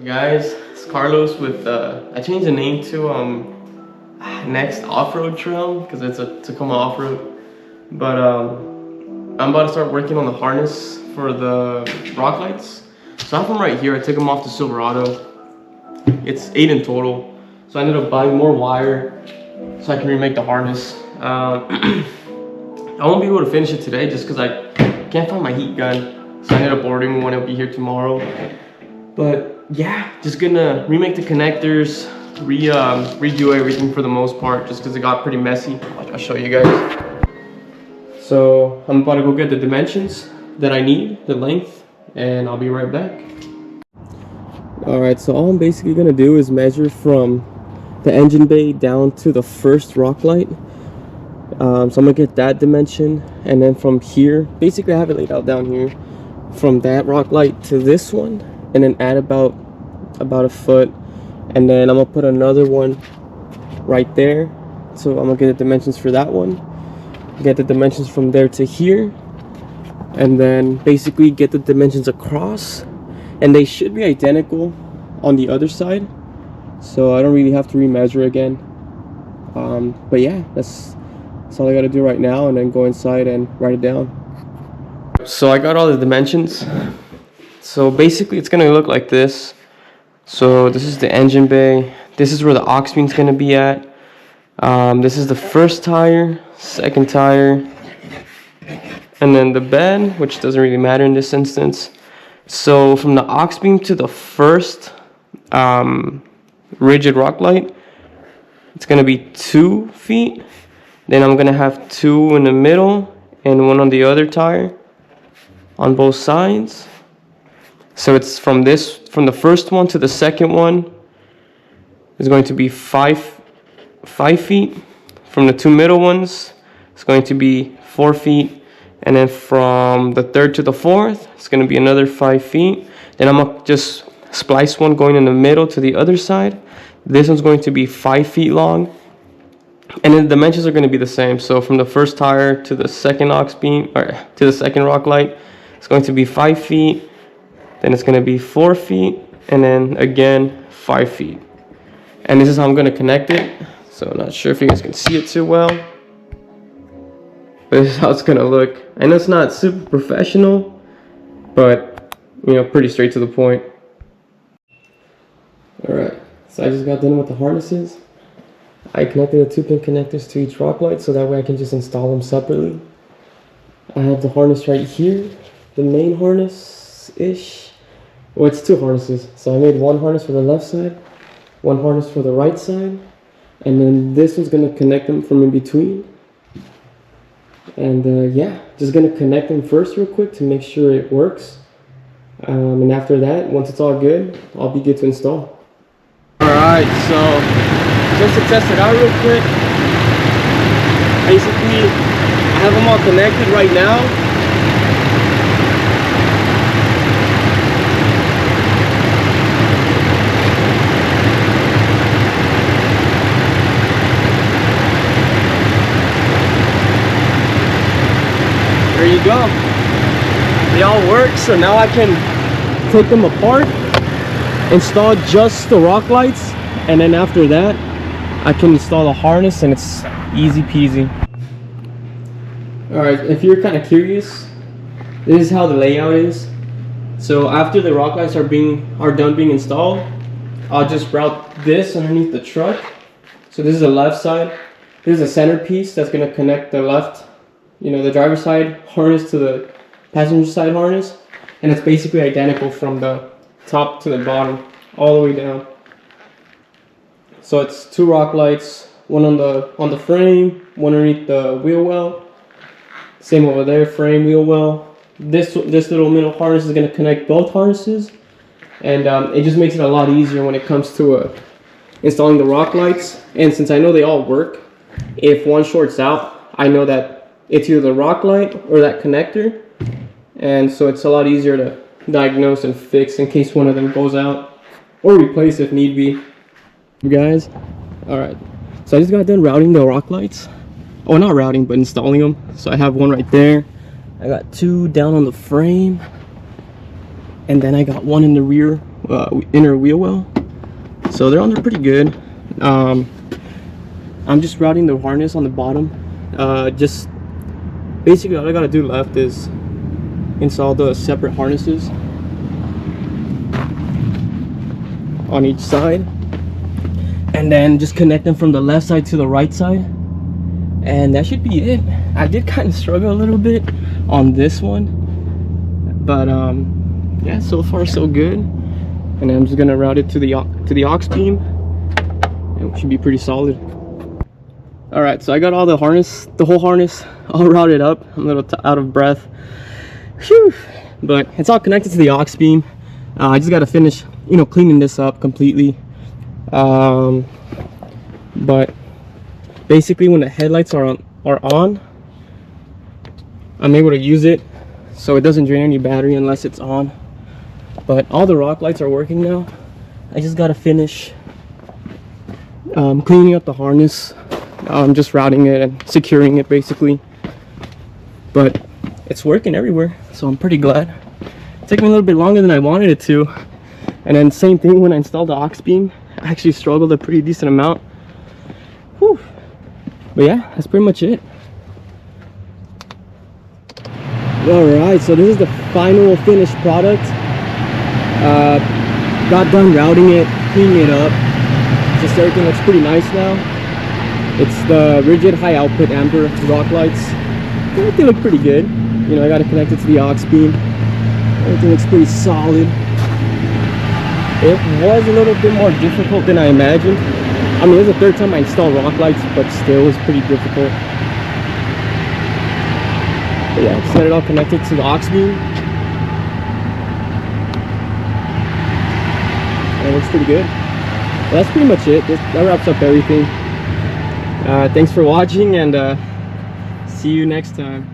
Guys, it's Carlos with I changed the name to Next Off-Road Trail because it's a Tacoma off-road. But I'm about to start working on the harness for the rock lights. So I have them right here. I took them off the Silverado. It's 8 in total. So I ended up buying more wire so I can remake the harness. I won't be able to finish it today just because I can't find my heat gun. So I ended up ordering one. It'll be here tomorrow. But yeah, just gonna remake the connectors, redo everything for the most part, just because it got pretty messy. I'll show you guys. So I'm about to go get the dimensions that I need, the length, and I'll be right back. Alright, so all I'm basically gonna do is measure from the engine bay down to the first rock light. So I'm gonna get that dimension, and then from here, basically I have it laid out down here, from that rock light to this one, and then add about a foot, and then I'm gonna put another one right there. So I'm gonna get the dimensions for that one, get the dimensions from there to here, and then basically get the dimensions across, and they should be identical on the other side, so I don't really have to remeasure again. But yeah, that's all I gotta do right now, and then go inside and write it down. So I got all the dimensions. So basically it's gonna look like this. So this is the engine bay. This is where the aux beam's gonna be at. This is the first tire, second tire, and then the bed, which doesn't really matter in this instance. So from the aux beam to the first rigid rock light, it's gonna be 2 feet. Then I'm gonna have 2 in the middle and 1 on the other tire on both sides. So it's from the first one to the second one is going to be 5 feet. From the 2 middle ones, it's going to be 4 feet. And then from the third to the fourth, it's going to be another 5 feet. Then I'm going to just splice one going in the middle to the other side. This one's going to be 5 feet long. And then the dimensions are going to be the same. So from the first tire to the second aux beam, or to the second rock light, it's going to be 5 feet. Then it's going to be 4 feet, and then again 5 feet. And this is how I'm going to connect it. So I'm not sure if you guys can see it too well, but this is how it's going to look. I know it's not super professional, but you know, pretty straight to the point. Alright, so I just got done with the harnesses. I connected the 2-pin connectors to each rock light so that way I can just install them separately. I have the harness right here, the main harness-ish. Well, it's 2 harnesses. So I made 1 harness for the left side, 1 harness for the right side, and then this one's going to connect them from in between. And yeah, just going to connect them first real quick to make sure it works. And after that, once it's all good, I'll be good to install. Alright, so just to test it out real quick, basically I have them all connected right now. There you go. They all work, so now I can take them apart, install just the rock lights, and then after that I can install the harness, and it's easy peasy. Alright, if you're kind of curious, this is how the layout is. So after the rock lights are done being installed, I'll just route this underneath the truck. So this is the left side. This is a centerpiece that's going to connect the left, you know, the driver's side harness to the passenger side harness, and it's basically identical from the top to the bottom all the way down. So it's 2 rock lights, one on the frame, one underneath the wheel well, same over there, frame, wheel well. This little middle harness is going to connect both harnesses, and it just makes it a lot easier when it comes to installing the rock lights. And since I know they all work, if one shorts out, I know that it's either the rock light or that connector, and so it's a lot easier to diagnose and fix in case one of them goes out, or replace if need be. You guys, alright, so I just got done routing the rock lights. Oh, not routing, but installing them. So I have one right there, I got 2 down on the frame, and then I got one in the rear inner wheel well. So they're on there pretty good. I'm just routing the harness on the bottom. Just basically all I gotta do left is install the separate harnesses on each side, and then just connect them from the left side to the right side, and that should be it. I did kind of struggle a little bit on this one, but yeah, so far so good. And then I'm just gonna route it to the aux beam, and it should be pretty solid. All right, so I got all the whole harness all routed up. I'm a little out of breath. Whew. But it's all connected to the aux beam. I just got to finish, you know, cleaning this up completely. But basically, when the headlights are on, I'm able to use it, so it doesn't drain any battery unless it's on. But all the rock lights are working now. I just got to finish cleaning up the harness. Just routing it and securing it basically. But it's working everywhere, so I'm pretty glad. It took me a little bit longer than I wanted it to. And then same thing when I installed the aux beam. I actually struggled a pretty decent amount. Whew. But yeah, that's pretty much it. Alright, so this is the final finished product. Got done routing it, cleaning it up. Just everything looks pretty nice now. It's the rigid high output amber rock lights. They look pretty good. You know, I got to connect it to the aux beam. Everything looks pretty solid. It was a little bit more difficult than I imagined. I mean, it was the third time I installed rock lights, but still it was pretty difficult. But yeah, just got it all connected to the aux beam. And it looks pretty good. Well, that's pretty much it. That wraps up everything. Thanks for watching, and see you next time.